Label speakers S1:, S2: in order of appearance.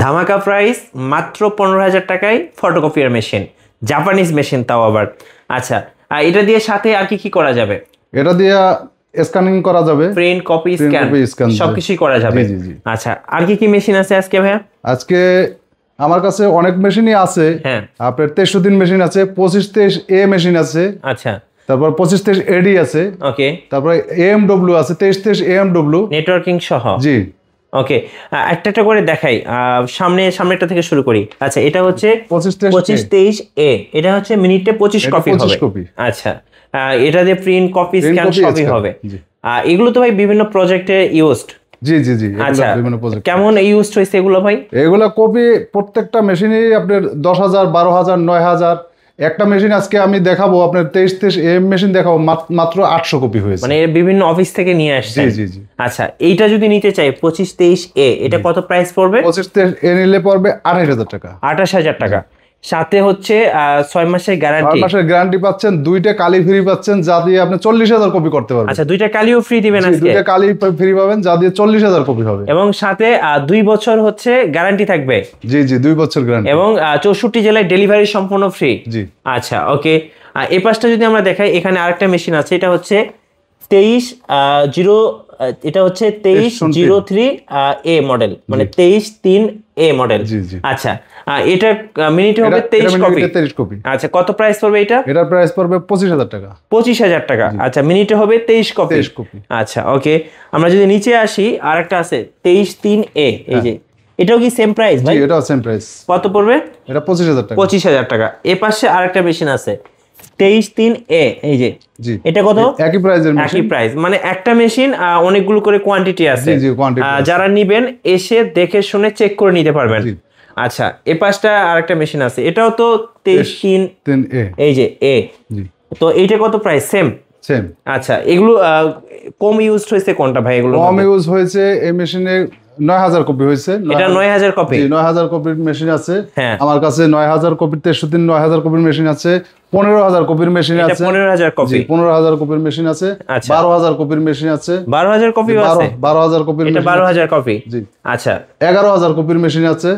S1: ধামাকা প্রাইস মাত্র 15,000 টাকায় ফটোকপিয়ার মেশিন, জাপানিজ মেশিন তাও আবার। আচ্ছা, এটা দিয়ে সাথে আর কি করা যাবে?
S2: এটা দিয়ে স্ক্যানিং করা যাবে,
S1: প্রিন্ট, কপি, স্ক্যান সবকিছুই করা যাবে। আচ্ছা, আর কি মেশিন আছে আজকে ভাইয়া?
S2: আজকে আমার কাছে অনেক মেশিনই আছে।
S1: হ্যাঁ,
S2: আপনার 2303 মেশিন আছে, 2523 এ মেশিন আছে।
S1: আচ্ছা,
S2: তারপর 2523 এডি আছে।
S1: ওকে,
S2: তারপর এএমডব্লিউ আছে, 2323 এএমডব্লিউ
S1: নেটওয়ার্কিং সহ।
S2: জি,
S1: ওকে, একটা করে দেখাই। সামনেটা থেকে শুরু করি। আচ্ছা, এটা হচ্ছে 2523 এ, এটা হচ্ছে মিনিটে 25 কপি হবে। আচ্ছা, এটা দিয়ে প্রিন্ট, কপি, স্ক্যান সবই হবে। এগুলো তো ভাই বিভিন্ন প্রজেক্টে ইউজড।
S2: জি জি জি।
S1: আচ্ছা, কেমন ইউজড হইছে এগুলো ভাই?
S2: এগুলো কপি প্রত্যেকটা মেশিনে আপনার 10,000, 12,000, 9,000। একটা মেশিন আজকে আমি দেখাবো আপনার 2323 এম মেশিন দেখাবো, মাত্র 800 কপি হয়েছে।
S1: মানে বিভিন্ন অফিস থেকে নিয়ে আসছে।
S2: জি জি জি।
S1: আচ্ছা, এইটা যদি নিতে চাই 2523 এ, এটা কত প্রাইস পড়বে?
S2: 2523 এ নিলে পড়বে 28,000 টাকা।
S1: 28,000 টাকা। সাথে হচ্ছে 6 মাসের গ্যারান্টি।
S2: 6 মাসের গ্যারান্টি পাচ্ছেন, 2টা কালি ফ্রি পাচ্ছেন, যা দিয়ে আপনি 40,000 কপি করতে পারবেন।
S1: আচ্ছা, 2টা কালিও ফ্রি দিবেন আজকে?
S2: 2টা কালি ফ্রি পাবেন, যা দিয়ে 40,000 কপি হবে।
S1: এবং সাথে 2 বছর হচ্ছে গ্যারান্টি থাকবে।
S2: জি জি, 2 বছর গ্যারান্টি।
S1: এবং 64 জেলায় ডেলিভারি সম্পূর্ণ ফ্রি।
S2: জি।
S1: আচ্ছা, ওকে। এই পাশটা যদি আমরা দেখাই, এখানে আরেকটা মেশিন আছে। এটা হচ্ছে 2303 এ মডেল, মানে 2303 এ মডেল। আচ্ছা, এটা মিনিটে হবে 23 কপি। আচ্ছা, কত প্রাইস পড়বে এটা?
S2: এটার প্রাইস পড়বে 25,000 টাকা।
S1: 25,000 টাকা। আচ্ছা, মিনিটে হবে 23 কপি। আচ্ছা, ওকে। আমরা যদি নিচে আসি, আরেকটা আছে 2303 এ, এই যে, এটাও কি সেম প্রাইস ভাই?
S2: জি, এটাও সেম প্রাইস।
S1: কত পড়বে?
S2: এটা 25,000 টাকা।
S1: 25,000 টাকা। এই পাশে আরেকটা মেশিন আছে 2303 এ, এই যে, এটা কত?
S2: একই প্রাইসের মেশিন।
S1: একই প্রাইস, মানে একটা মেশিন অনেকগুলো করে কোয়ান্টিটি আছে।
S2: জি জি, কোয়ান্টিটি।
S1: যারা নিবেন এসে দেখে শুনে চেক করে নিতে পারবেন। আচ্ছা, এই পাশটা আরেকটা মেশিন আছে, এটাও তো 2303 এ, এই যে এ। তো এইটা কত প্রাইস? সেম। আচ্ছা, এগুলো কম ইউজ হয়েছে কোনটা ভাই? এগুলো
S2: কম ইউজ হয়েছে এই মেশিনে 9,000 কপি হয়েছে।
S1: এটা 9,000 কপি।
S2: জি, 9,000 কপির মেশিন আছে আমার কাছে। 9,000 কপির 2303 9,000 কপির মেশিন আছে। 15,000 কপির মেশিন আছে।
S1: 15,000 কপি।
S2: 15,000 কপির মেশিন আছে। 12,000 কপির মেশিন আছে।
S1: 12,000 কপি আছে?
S2: 12,000 কপির।
S1: এটা 12,000 কপি।
S2: জি।
S1: আচ্ছা,
S2: 11,000 কপির মেশিন আছে।